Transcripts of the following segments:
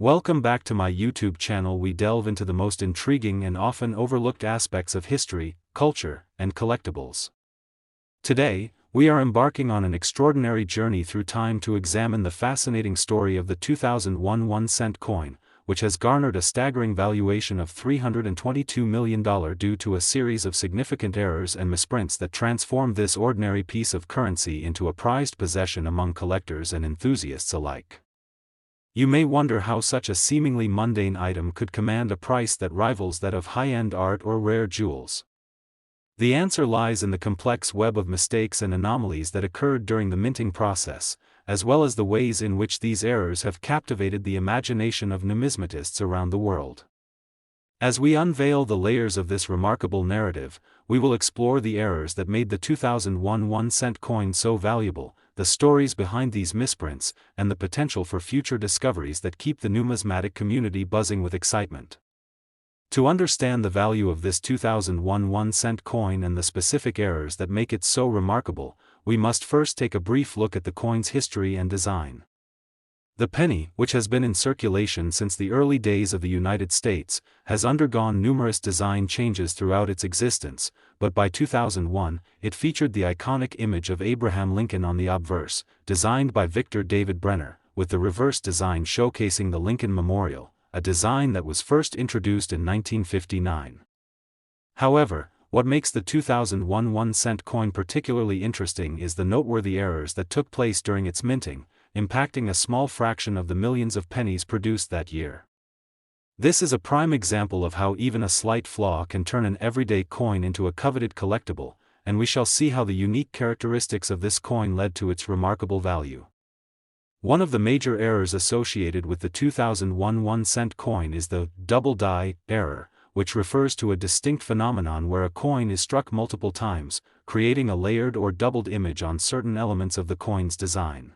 Welcome back to my YouTube channel. We delve into the most intriguing and often overlooked aspects of history, culture, and collectibles. Today, we are embarking on an extraordinary journey through time to examine the fascinating story of the 2001 1-cent coin, which has garnered a staggering valuation of $322 million due to a series of significant errors and misprints that transformed this ordinary piece of currency into a prized possession among collectors and enthusiasts alike. You may wonder how such a seemingly mundane item could command a price that rivals that of high-end art or rare jewels. The answer lies in the complex web of mistakes and anomalies that occurred during the minting process, as well as the ways in which these errors have captivated the imagination of numismatists around the world. As we unveil the layers of this remarkable narrative, we will explore the errors that made the 2001 1-cent coin so valuable, the stories behind these misprints, and the potential for future discoveries that keep the numismatic community buzzing with excitement. To understand the value of this 2001 1-cent coin and the specific errors that make it so remarkable, we must first take a brief look at the coin's history and design. The penny, which has been in circulation since the early days of the United States, has undergone numerous design changes throughout its existence, but by 2001, it featured the iconic image of Abraham Lincoln on the obverse, designed by Victor David Brenner, with the reverse design showcasing the Lincoln Memorial, a design that was first introduced in 1959. However, what makes the 2001 1-cent coin particularly interesting is the noteworthy errors that took place during its minting, impacting a small fraction of the millions of pennies produced that year. This is a prime example of how even a slight flaw can turn an everyday coin into a coveted collectible, and we shall see how the unique characteristics of this coin led to its remarkable value. One of the major errors associated with the 2001 1-cent coin is the double die error, which refers to a distinct phenomenon where a coin is struck multiple times, creating a layered or doubled image on certain elements of the coin's design.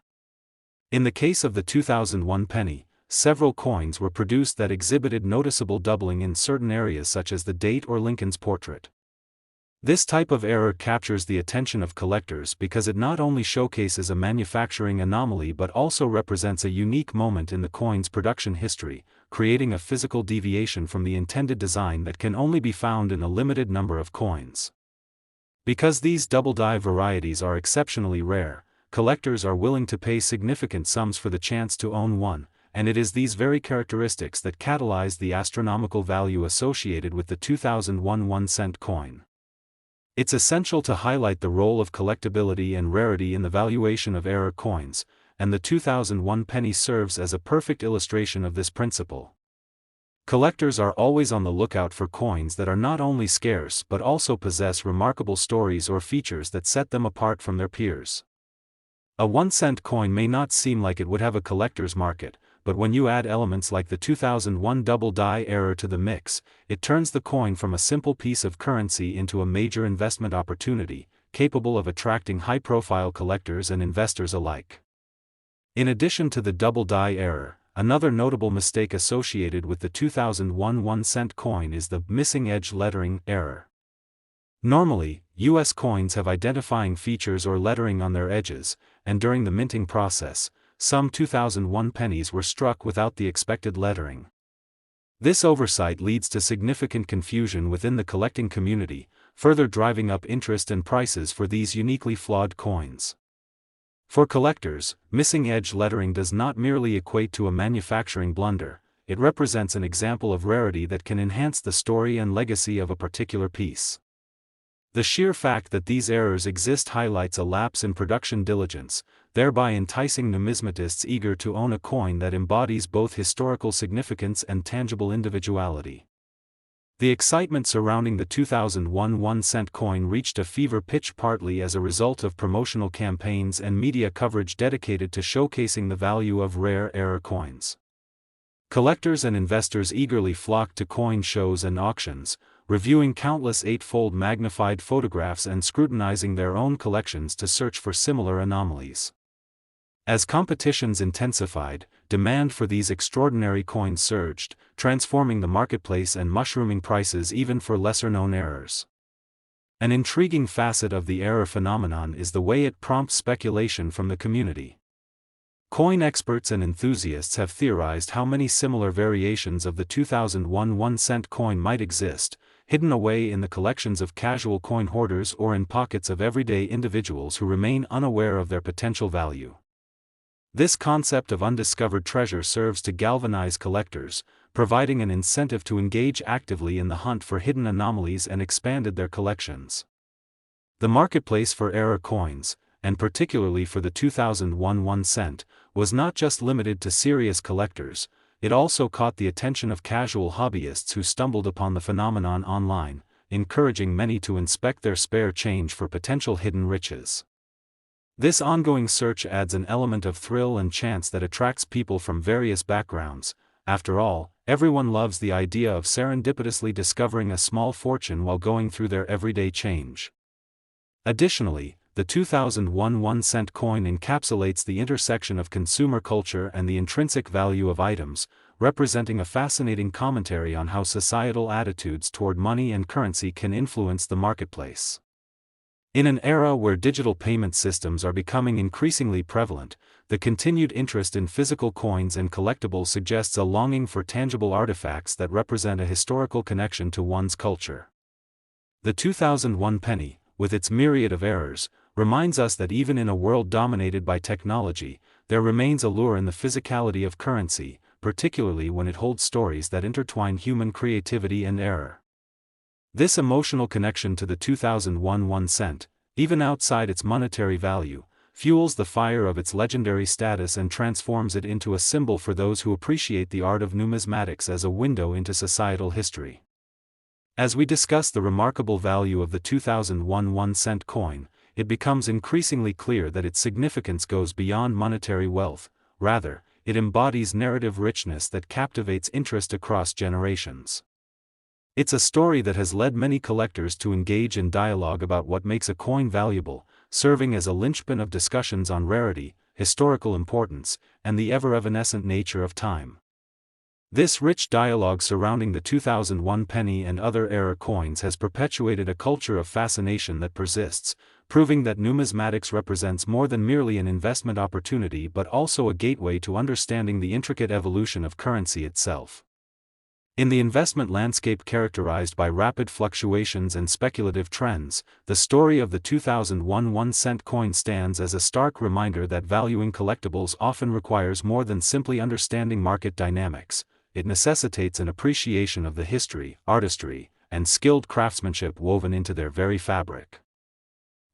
In the case of the 2001 penny, several coins were produced that exhibited noticeable doubling in certain areas such as the date or Lincoln's portrait. This type of error captures the attention of collectors because it not only showcases a manufacturing anomaly but also represents a unique moment in the coin's production history, creating a physical deviation from the intended design that can only be found in a limited number of coins. Because these double die varieties are exceptionally rare, collectors are willing to pay significant sums for the chance to own one, and it is these very characteristics that catalyze the astronomical value associated with the 2001 1-cent coin. It's essential to highlight the role of collectability and rarity in the valuation of error coins, and the 2001 penny serves as a perfect illustration of this principle. Collectors are always on the lookout for coins that are not only scarce but also possess remarkable stories or features that set them apart from their peers. A 1-cent coin may not seem like it would have a collector's market, but when you add elements like the 2001 double die error to the mix, it turns the coin from a simple piece of currency into a major investment opportunity, capable of attracting high-profile collectors and investors alike. In addition to the double die error, another notable mistake associated with the 2001 1-cent coin is the missing edge lettering error. Normally, U.S. coins have identifying features or lettering on their edges, and during the minting process, some 2001 pennies were struck without the expected lettering. This oversight leads to significant confusion within the collecting community, further driving up interest and prices for these uniquely flawed coins. For collectors, missing edge lettering does not merely equate to a manufacturing blunder, it represents an example of rarity that can enhance the story and legacy of a particular piece. The sheer fact that these errors exist highlights a lapse in production diligence, thereby enticing numismatists eager to own a coin that embodies both historical significance and tangible individuality. The excitement surrounding the 2001 1-cent coin reached a fever pitch partly as a result of promotional campaigns and media coverage dedicated to showcasing the value of rare error coins. Collectors and investors eagerly flocked to coin shows and auctions, reviewing countless 8-fold magnified photographs and scrutinizing their own collections to search for similar anomalies. As competitions intensified, demand for these extraordinary coins surged, transforming the marketplace and mushrooming prices even for lesser-known errors. An intriguing facet of the error phenomenon is the way it prompts speculation from the community. Coin experts and enthusiasts have theorized how many similar variations of the 2001 1-cent coin might exist, hidden away in the collections of casual coin hoarders or in pockets of everyday individuals who remain unaware of their potential value. This concept of undiscovered treasure serves to galvanize collectors, providing an incentive to engage actively in the hunt for hidden anomalies and expanded their collections. The marketplace for error coins, and particularly for the 2001 1-cent, was not just limited to serious collectors, it also caught the attention of casual hobbyists who stumbled upon the phenomenon online, encouraging many to inspect their spare change for potential hidden riches. This ongoing search adds an element of thrill and chance that attracts people from various backgrounds. After all, everyone loves the idea of serendipitously discovering a small fortune while going through their everyday change. Additionally, the 2001 1-cent coin encapsulates the intersection of consumer culture and the intrinsic value of items, representing a fascinating commentary on how societal attitudes toward money and currency can influence the marketplace. In an era where digital payment systems are becoming increasingly prevalent, the continued interest in physical coins and collectibles suggests a longing for tangible artifacts that represent a historical connection to one's culture. The 2001 penny, with its myriad of errors, reminds us that even in a world dominated by technology, there remains a lure in the physicality of currency, particularly when it holds stories that intertwine human creativity and error. This emotional connection to the 2001 1-cent, even outside its monetary value, fuels the fire of its legendary status and transforms it into a symbol for those who appreciate the art of numismatics as a window into societal history. As we discuss the remarkable value of the 2001 1-cent coin, it becomes increasingly clear that its significance goes beyond monetary wealth. Rather, it embodies narrative richness that captivates interest across generations. It's a story that has led many collectors to engage in dialogue about what makes a coin valuable, serving as a linchpin of discussions on rarity, historical importance, and the ever-evanescent nature of time. This rich dialogue surrounding the 2001 penny and other error coins has perpetuated a culture of fascination that persists, proving that numismatics represents more than merely an investment opportunity but also a gateway to understanding the intricate evolution of currency itself. In the investment landscape characterized by rapid fluctuations and speculative trends, the story of the 2001 1-cent coin stands as a stark reminder that valuing collectibles often requires more than simply understanding market dynamics. It necessitates an appreciation of the history, artistry, and skilled craftsmanship woven into their very fabric.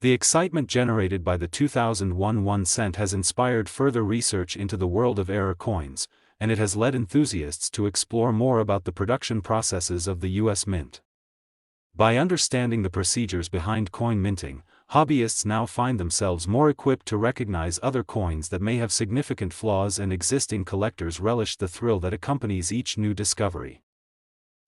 The excitement generated by the 2001 1-cent has inspired further research into the world of error coins, and it has led enthusiasts to explore more about the production processes of the U.S. Mint. By understanding the procedures behind coin minting, hobbyists now find themselves more equipped to recognize other coins that may have significant flaws, and existing collectors relish the thrill that accompanies each new discovery.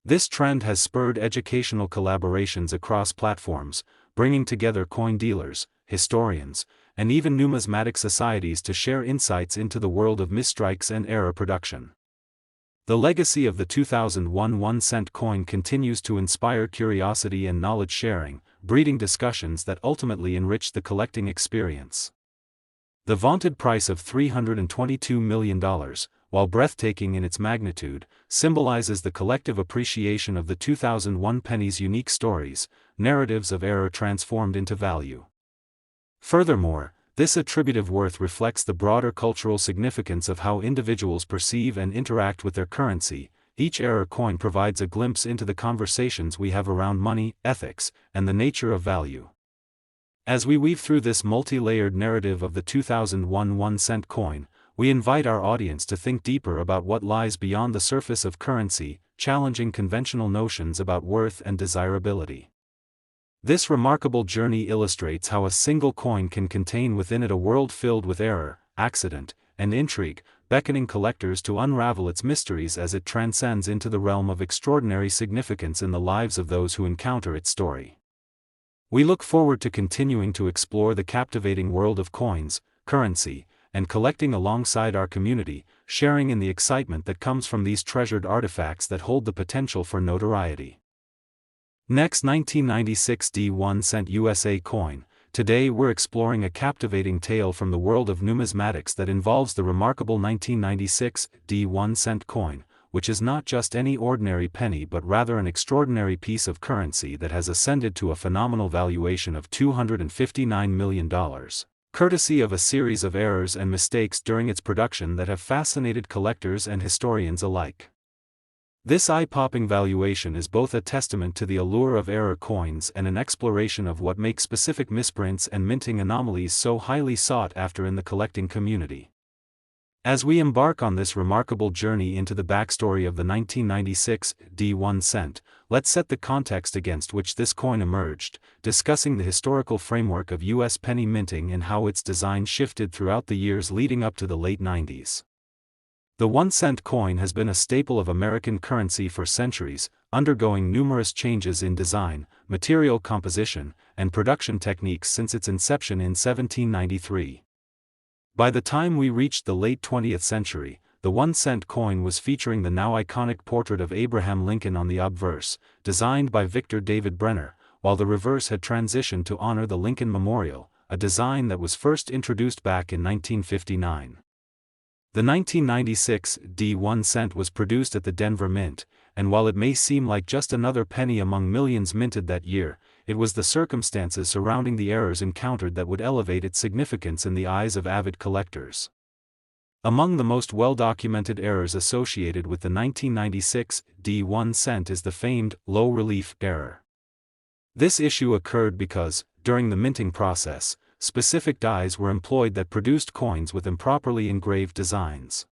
This trend has spurred educational collaborations across platforms, bringing together coin dealers, historians, and even numismatic societies to share insights into the world of misstrikes and error production. The legacy of the 2001 1-cent coin continues to inspire curiosity and knowledge sharing, breeding discussions that ultimately enrich the collecting experience. The vaunted price of $322 million, while breathtaking in its magnitude, symbolizes the collective appreciation of the 2001 penny's unique stories, narratives of error transformed into value. Furthermore, this attributive worth reflects the broader cultural significance of how individuals perceive and interact with their currency. Each error coin provides a glimpse into the conversations we have around money, ethics, and the nature of value. As we weave through this multi-layered narrative of the 2001 1-cent coin, we invite our audience to think deeper about what lies beyond the surface of currency, challenging conventional notions about worth and desirability. This remarkable journey illustrates how a single coin can contain within it a world filled with error, accident, and intrigue, beckoning collectors to unravel its mysteries as it transcends into the realm of extraordinary significance in the lives of those who encounter its story. We look forward to continuing to explore the captivating world of coins, currency, and collecting alongside our community, sharing in the excitement that comes from these treasured artifacts that hold the potential for notoriety. Next, 1996 1-cent USA coin, Today we're exploring a captivating tale from the world of numismatics that involves the remarkable 1996 1 cent coin, which is not just any ordinary penny but rather an extraordinary piece of currency that has ascended to a phenomenal valuation of $259 million, courtesy of a series of errors and mistakes during its production that have fascinated collectors and historians alike. This eye-popping valuation is both a testament to the allure of error coins and an exploration of what makes specific misprints and minting anomalies so highly sought after in the collecting community. As we embark on this remarkable journey into the backstory of the 1996 1 cent, let's set the context against which this coin emerged, discussing the historical framework of U.S. penny minting and how its design shifted throughout the years leading up to the late 90s. The 1 cent coin has been a staple of American currency for centuries, undergoing numerous changes in design, material composition, and production techniques since its inception in 1793. By the time we reached the late 20th century, the 1 cent coin was featuring the now iconic portrait of Abraham Lincoln on the obverse, designed by Victor David Brenner, while the reverse had transitioned to honor the Lincoln Memorial, a design that was first introduced back in 1959. The 1996 1 cent was produced at the Denver Mint, and while it may seem like just another penny among millions minted that year, it was the circumstances surrounding the errors encountered that would elevate its significance in the eyes of avid collectors. Among the most well-documented errors associated with the 1996 1 cent is the famed low-relief error. This issue occurred because, during the minting process, specific dies were employed that produced coins with improperly engraved designs.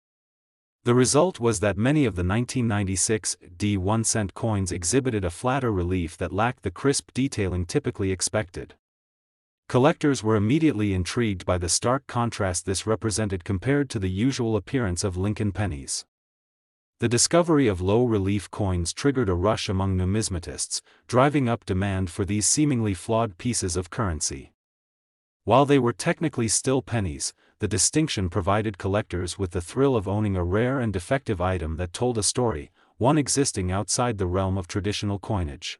The result was that many of the 1996 1 cent coins exhibited a flatter relief that lacked the crisp detailing typically expected. Collectors were immediately intrigued by the stark contrast this represented compared to the usual appearance of Lincoln pennies. The discovery of low-relief coins triggered a rush among numismatists, driving up demand for these seemingly flawed pieces of currency. While they were technically still pennies, the distinction provided collectors with the thrill of owning a rare and defective item that told a story, one existing outside the realm of traditional coinage.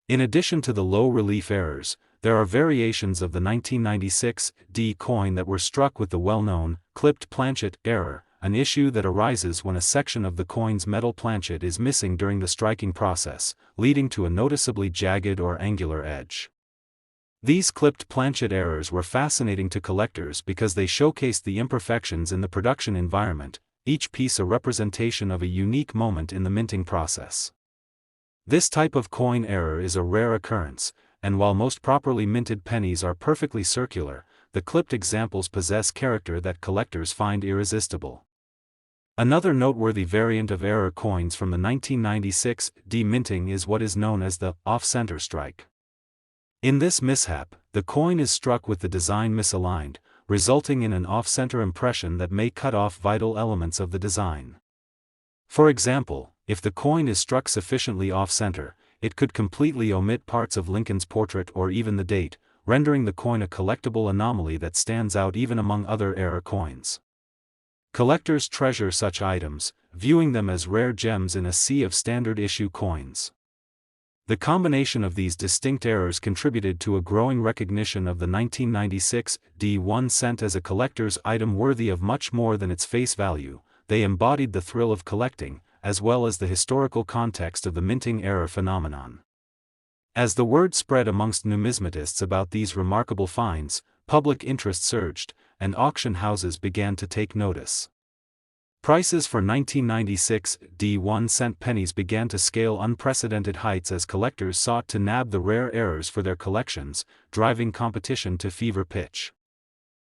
In addition to the low-relief errors, there are variations of the 1996 coin that were struck with the well-known clipped planchet error, an issue that arises when a section of the coin's metal planchet is missing during the striking process, leading to a noticeably jagged or angular edge. These clipped planchet errors were fascinating to collectors because they showcased the imperfections in the production environment, each piece a representation of a unique moment in the minting process. This type of coin error is a rare occurrence, and while most properly minted pennies are perfectly circular, the clipped examples possess character that collectors find irresistible. Another noteworthy variant of error coins from the 1996 minting is what is known as the off-center strike. In this mishap, the coin is struck with the design misaligned, resulting in an off-center impression that may cut off vital elements of the design. For example, if the coin is struck sufficiently off-center, it could completely omit parts of Lincoln's portrait or even the date, rendering the coin a collectible anomaly that stands out even among other error coins. Collectors treasure such items, viewing them as rare gems in a sea of standard-issue coins. The combination of these distinct errors contributed to a growing recognition of the 1996 1 cent as a collector's item worthy of much more than its face value. They embodied the thrill of collecting, as well as the historical context of the minting error phenomenon. As the word spread amongst numismatists about these remarkable finds, public interest surged, and auction houses began to take notice. Prices for 1996 1 cent pennies began to scale unprecedented heights as collectors sought to nab the rare errors for their collections, driving competition to fever pitch.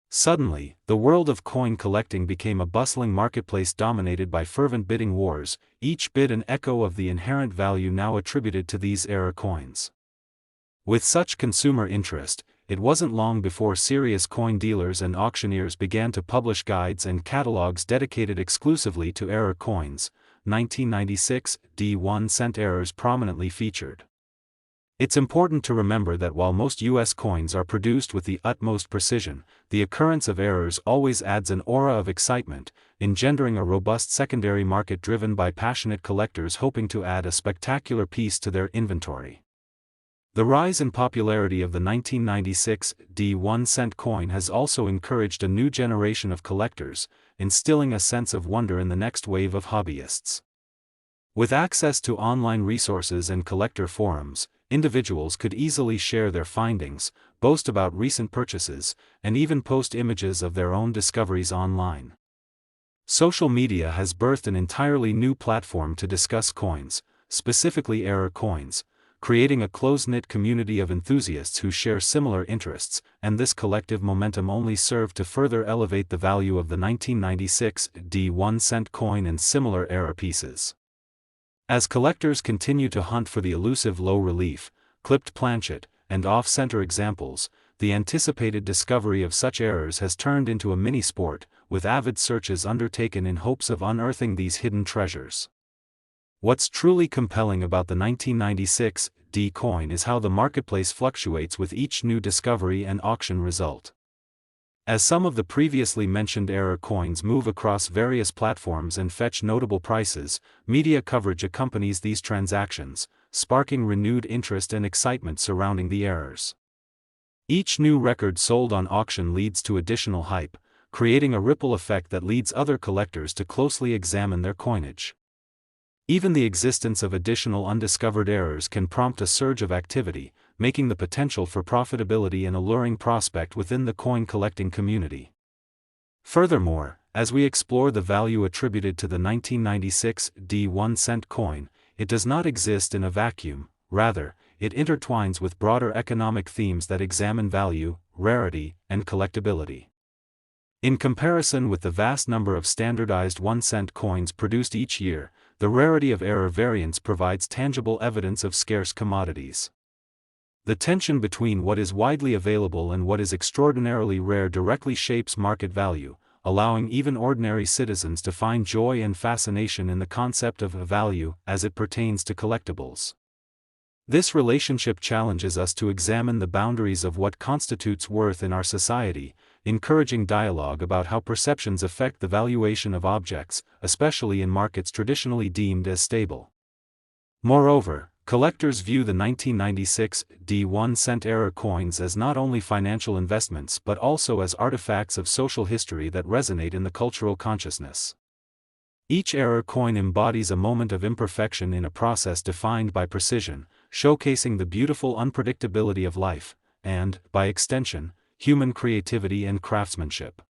Suddenly, the world of coin collecting became a bustling marketplace dominated by fervent bidding wars, each bid an echo of the inherent value now attributed to these error coins. With such consumer interest, it wasn't long before serious coin dealers and auctioneers began to publish guides and catalogs dedicated exclusively to error coins. 1996 1 cent errors prominently featured. It's important to remember that while most U.S. coins are produced with the utmost precision, the occurrence of errors always adds an aura of excitement, engendering a robust secondary market driven by passionate collectors hoping to add a spectacular piece to their inventory. The rise in popularity of the 1996 1-cent coin has also encouraged a new generation of collectors, instilling a sense of wonder in the next wave of hobbyists. With access to online resources and collector forums, individuals could easily share their findings, boast about recent purchases, and even post images of their own discoveries online. Social media has birthed an entirely new platform to discuss coins, specifically error coins, creating a close-knit community of enthusiasts who share similar interests, and this collective momentum only served to further elevate the value of the 1996 1-cent coin and similar error pieces. As collectors continue to hunt for the elusive low-relief, clipped planchet, and off-center examples, the anticipated discovery of such errors has turned into a mini-sport, with avid searches undertaken in hopes of unearthing these hidden treasures. What's truly compelling about the 1996 coin is how the marketplace fluctuates with each new discovery and auction result. As some of the previously mentioned error coins move across various platforms and fetch notable prices, media coverage accompanies these transactions, sparking renewed interest and excitement surrounding the errors. Each new record sold on auction leads to additional hype, creating a ripple effect that leads other collectors to closely examine their coinage. Even the existence of additional undiscovered errors can prompt a surge of activity, making the potential for profitability an alluring prospect within the coin collecting community. Furthermore, as we explore the value attributed to the 1996 1-cent coin, it does not exist in a vacuum. Rather, it intertwines with broader economic themes that examine value, rarity, and collectability. In comparison with the vast number of standardized 1-cent coins produced each year, the rarity of error variants provides tangible evidence of scarce commodities. The tension between what is widely available and what is extraordinarily rare directly shapes market value, allowing even ordinary citizens to find joy and fascination in the concept of value as it pertains to collectibles. This relationship challenges us to examine the boundaries of what constitutes worth in our society, encouraging dialogue about how perceptions affect the valuation of objects, especially in markets traditionally deemed as stable. Moreover, collectors view the 1996 1-cent error coins as not only financial investments but also as artifacts of social history that resonate in the cultural consciousness. Each error coin embodies a moment of imperfection in a process defined by precision, showcasing the beautiful unpredictability of life, and, by extension, human creativity and craftsmanship.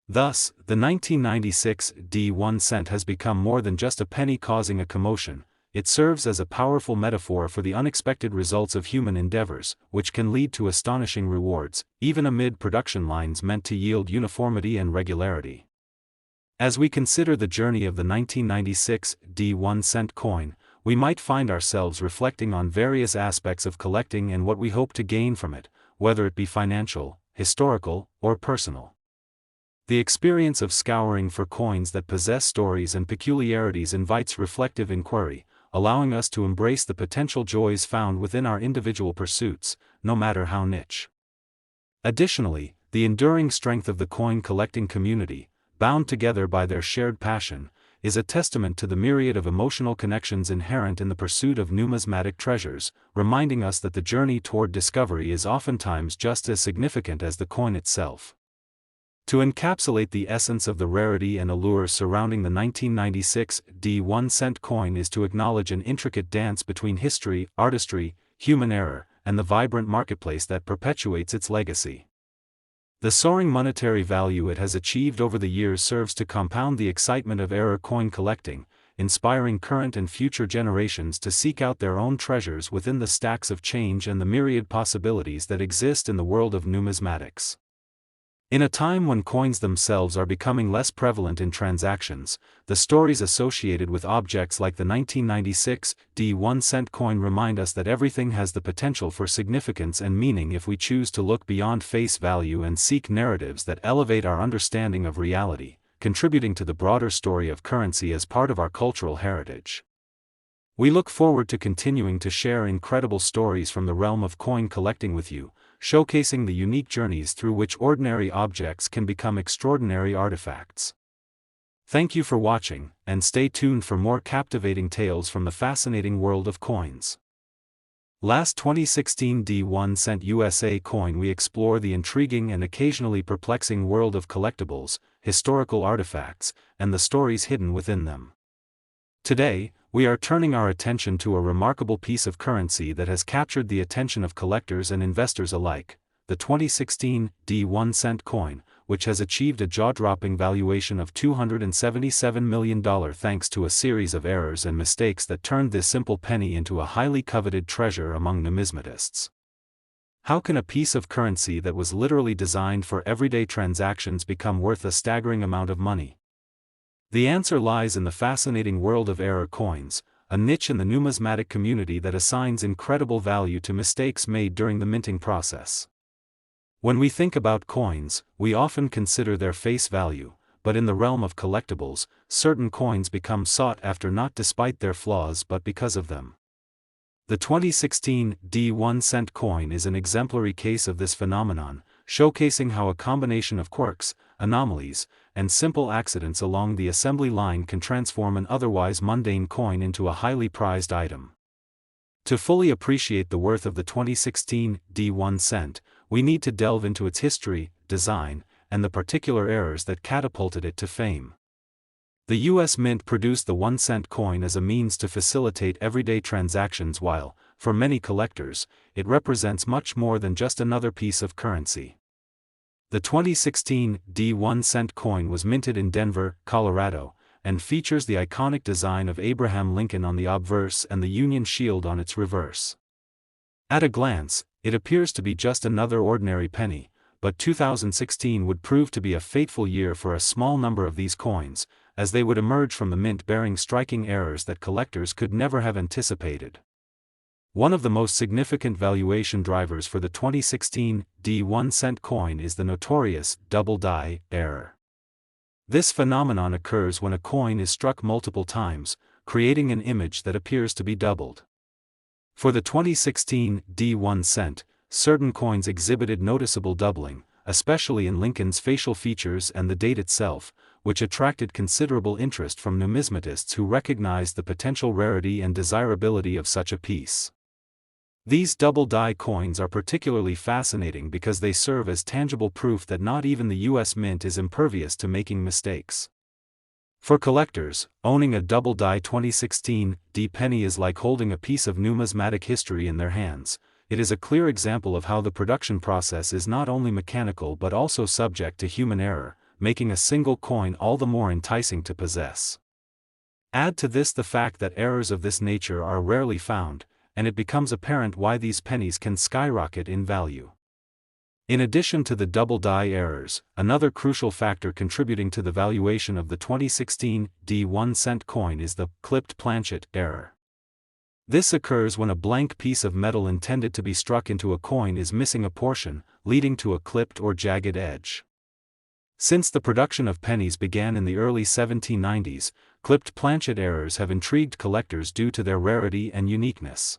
Thus, the 1996 1-cent has become more than just a penny causing a commotion. It serves as a powerful metaphor for the unexpected results of human endeavors, which can lead to astonishing rewards, even amid production lines meant to yield uniformity and regularity. As we consider the journey of the 1996 1-cent coin, we might find ourselves reflecting on various aspects of collecting and what we hope to gain from it, whether it be financial, historical, or personal. The experience of scouring for coins that possess stories and peculiarities invites reflective inquiry, allowing us to embrace the potential joys found within our individual pursuits, no matter how niche. Additionally, the enduring strength of the coin collecting community, bound together by their shared passion, is a testament to the myriad of emotional connections inherent in the pursuit of numismatic treasures, reminding us that the journey toward discovery is oftentimes just as significant as the coin itself. To encapsulate the essence of the rarity and allure surrounding the 1996 1-cent coin is to acknowledge an intricate dance between history, artistry, human error, and the vibrant marketplace that perpetuates its legacy. The soaring monetary value it has achieved over the years serves to compound the excitement of error coin collecting, inspiring current and future generations to seek out their own treasures within the stacks of change and the myriad possibilities that exist in the world of numismatics. In a time when coins themselves are becoming less prevalent in transactions, the stories associated with objects like the 1996 1-cent coin remind us that everything has the potential for significance and meaning if we choose to look beyond face value and seek narratives that elevate our understanding of reality, contributing to the broader story of currency as part of our cultural heritage. We look forward to continuing to share incredible stories from the realm of coin collecting with you, showcasing the unique journeys through which ordinary objects can become extraordinary artifacts. Thank you for watching, and stay tuned for more captivating tales from the fascinating world of coins. Last 2016 D1 cent USA coin, we explore the intriguing and occasionally perplexing world of collectibles, historical artifacts, and the stories hidden within them. Today, we are turning our attention to a remarkable piece of currency that has captured the attention of collectors and investors alike, the 2016 D1 cent coin, which has achieved a jaw-dropping valuation of $277 million thanks to a series of errors and mistakes that turned this simple penny into a highly coveted treasure among numismatists. How can a piece of currency that was literally designed for everyday transactions become worth a staggering amount of money? The answer lies in the fascinating world of error coins, a niche in the numismatic community that assigns incredible value to mistakes made during the minting process. When we think about coins, we often consider their face value, but in the realm of collectibles, certain coins become sought after not despite their flaws but because of them. The 2016 D1 cent coin is an exemplary case of this phenomenon, showcasing how a combination of quirks, anomalies, and simple accidents along the assembly line can transform an otherwise mundane coin into a highly prized item. To fully appreciate the worth of the 2016 D1 cent, we need to delve into its history, design, and the particular errors that catapulted it to fame. The U.S. Mint produced the 1 cent coin as a means to facilitate everyday transactions while, for many collectors, it represents much more than just another piece of currency. The 2016 D1 cent coin was minted in Denver, Colorado, and features the iconic design of Abraham Lincoln on the obverse and the Union Shield on its reverse. At a glance, it appears to be just another ordinary penny, but 2016 would prove to be a fateful year for a small number of these coins, as they would emerge from the mint bearing striking errors that collectors could never have anticipated. One of the most significant valuation drivers for the 2016 D1 cent coin is the notorious double die error. This phenomenon occurs when a coin is struck multiple times, creating an image that appears to be doubled. For the 2016 D1 cent, certain coins exhibited noticeable doubling, especially in Lincoln's facial features and the date itself, which attracted considerable interest from numismatists who recognized the potential rarity and desirability of such a piece. These double die coins are particularly fascinating because they serve as tangible proof that not even the U.S. Mint is impervious to making mistakes. For collectors, owning a double die 2016 D penny is like holding a piece of numismatic history in their hands. It is a clear example of how the production process is not only mechanical but also subject to human error, making a single coin all the more enticing to possess. Add to this the fact that errors of this nature are rarely found, and it becomes apparent why these pennies can skyrocket in value. In addition to the double die errors, another crucial factor contributing to the valuation of the 2016 D1 cent coin is the clipped planchet error. This occurs when a blank piece of metal intended to be struck into a coin is missing a portion, leading to a clipped or jagged edge. Since the production of pennies began in the early 1790s, clipped planchet errors have intrigued collectors due to their rarity and uniqueness.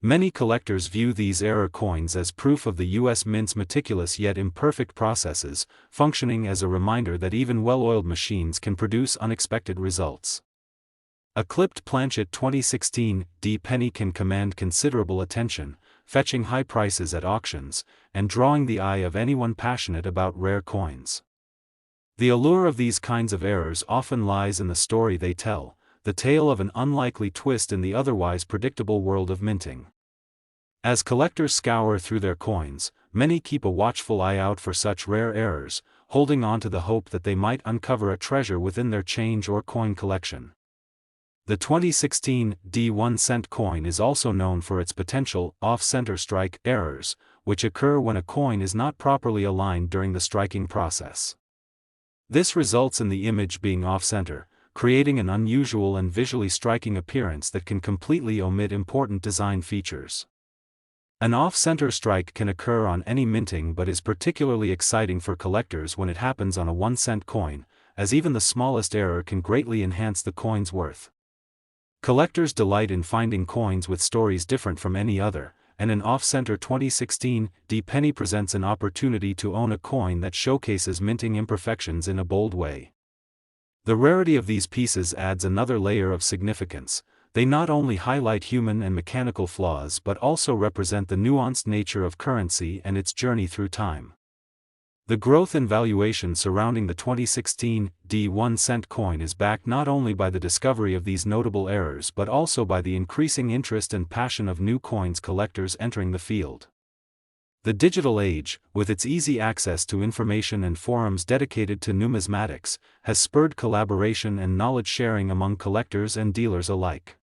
Many collectors view these error coins as proof of the U.S. Mint's meticulous yet imperfect processes, functioning as a reminder that even well-oiled machines can produce unexpected results. A clipped planchet 2016 D penny can command considerable attention, fetching high prices at auctions, and drawing the eye of anyone passionate about rare coins. The allure of these kinds of errors often lies in the story they tell, the tale of an unlikely twist in the otherwise predictable world of minting. As collectors scour through their coins, many keep a watchful eye out for such rare errors, holding on to the hope that they might uncover a treasure within their change or coin collection. The 2016 D1 cent coin is also known for its potential off-center strike errors, which occur when a coin is not properly aligned during the striking process. This results in the image being off-center, creating an unusual and visually striking appearance that can completely omit important design features. An off-center strike can occur on any minting but is particularly exciting for collectors when it happens on a 1 cent coin, as even the smallest error can greatly enhance the coin's worth. Collectors delight in finding coins with stories different from any other, and an off-center 2016 D penny presents an opportunity to own a coin that showcases minting imperfections in a bold way. The rarity of these pieces adds another layer of significance. They not only highlight human and mechanical flaws but also represent the nuanced nature of currency and its journey through time. The growth in valuation surrounding the 2016 1-cent coin is backed not only by the discovery of these notable errors but also by the increasing interest and passion of new coins collectors entering the field. The digital age, with its easy access to information and forums dedicated to numismatics, has spurred collaboration and knowledge sharing among collectors and dealers alike.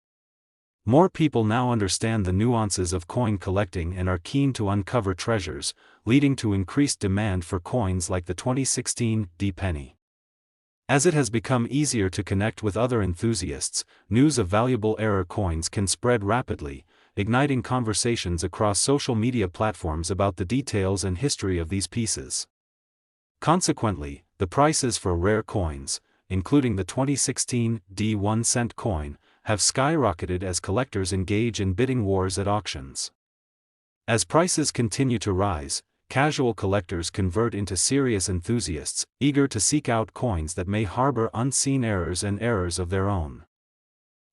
More people now understand the nuances of coin collecting and are keen to uncover treasures, leading to increased demand for coins like the 2016 penny. As it has become easier to connect with other enthusiasts, news of valuable error coins can spread rapidly, igniting conversations across social media platforms about the details and history of these pieces. Consequently, the prices for rare coins, including the 2016 1-cent coin, have skyrocketed as collectors engage in bidding wars at auctions. As prices continue to rise, casual collectors convert into serious enthusiasts, eager to seek out coins that may harbor unseen errors and errors of their own.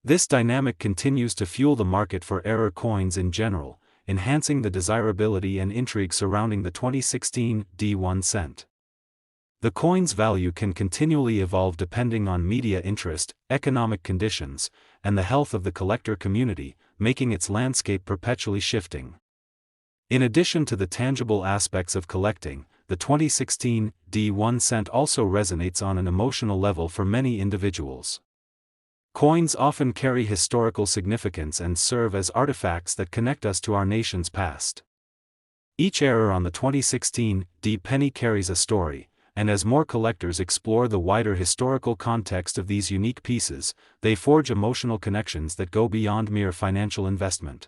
This dynamic continues to fuel the market for error coins in general, enhancing the desirability and intrigue surrounding the 2016 1-cent. The coin's value can continually evolve depending on media interest, economic conditions, and the health of the collector community, making its landscape perpetually shifting. In addition to the tangible aspects of collecting, the 2016 1-cent also resonates on an emotional level for many individuals. Coins often carry historical significance and serve as artifacts that connect us to our nation's past. Each error on the 2016 penny carries a story, and as more collectors explore the wider historical context of these unique pieces, they forge emotional connections that go beyond mere financial investment.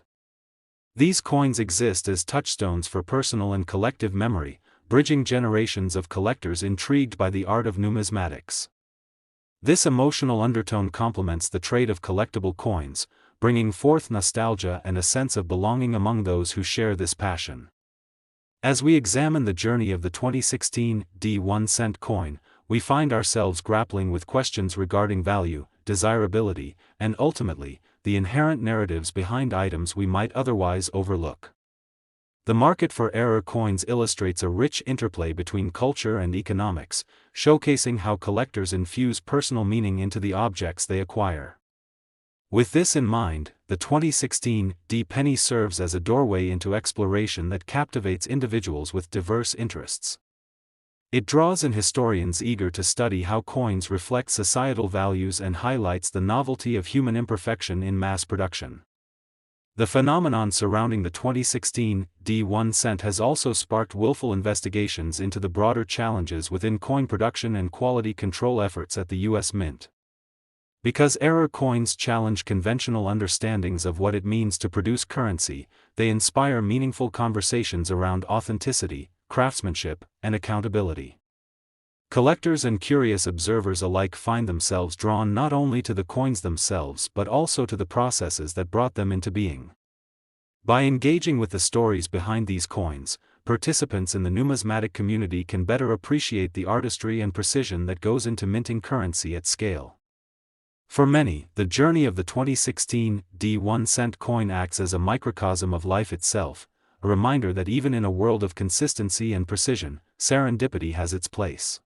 These coins exist as touchstones for personal and collective memory, bridging generations of collectors intrigued by the art of numismatics. This emotional undertone complements the trade of collectible coins, bringing forth nostalgia and a sense of belonging among those who share this passion. As we examine the journey of the 2016 1-cent coin, we find ourselves grappling with questions regarding value, desirability, and ultimately, the inherent narratives behind items we might otherwise overlook. The market for error coins illustrates a rich interplay between culture and economics, showcasing how collectors infuse personal meaning into the objects they acquire. With this in mind, the 2016 penny serves as a doorway into exploration that captivates individuals with diverse interests. It draws in historians eager to study how coins reflect societal values and highlights the novelty of human imperfection in mass production. The phenomenon surrounding the 2016 1-cent has also sparked willful investigations into the broader challenges within coin production and quality control efforts at the U.S. Mint. Because error coins challenge conventional understandings of what it means to produce currency, they inspire meaningful conversations around authenticity, craftsmanship, and accountability. Collectors and curious observers alike find themselves drawn not only to the coins themselves but also to the processes that brought them into being. By engaging with the stories behind these coins, participants in the numismatic community can better appreciate the artistry and precision that goes into minting currency at scale. For many, the journey of the 2016 1-cent coin acts as a microcosm of life itself, a reminder that even in a world of consistency and precision, serendipity has its place.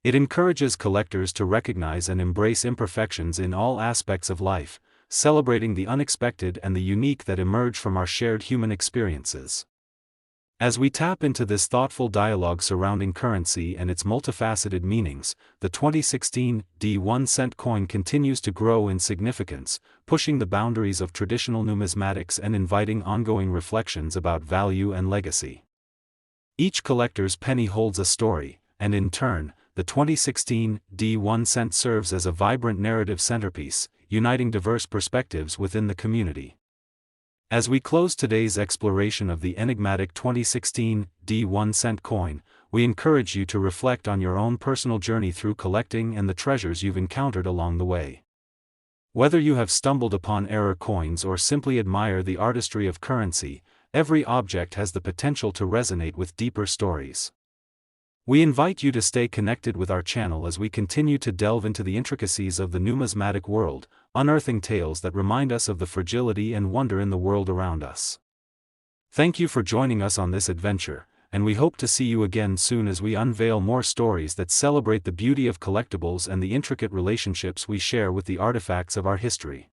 It encourages collectors to recognize and embrace imperfections in all aspects of life, celebrating the unexpected and the unique that emerge from our shared human experiences. As we tap into this thoughtful dialogue surrounding currency and its multifaceted meanings, the 2016 1-cent coin continues to grow in significance, pushing the boundaries of traditional numismatics and inviting ongoing reflections about value and legacy. Each collector's penny holds a story, and in turn, the 2016 1-cent serves as a vibrant narrative centerpiece, uniting diverse perspectives within the community. As we close today's exploration of the enigmatic 2016 1-cent coin, we encourage you to reflect on your own personal journey through collecting and the treasures you've encountered along the way. Whether you have stumbled upon error coins or simply admire the artistry of currency, every object has the potential to resonate with deeper stories. We invite you to stay connected with our channel as we continue to delve into the intricacies of the numismatic world, unearthing tales that remind us of the fragility and wonder in the world around us. Thank you for joining us on this adventure, and we hope to see you again soon as we unveil more stories that celebrate the beauty of collectibles and the intricate relationships we share with the artifacts of our history.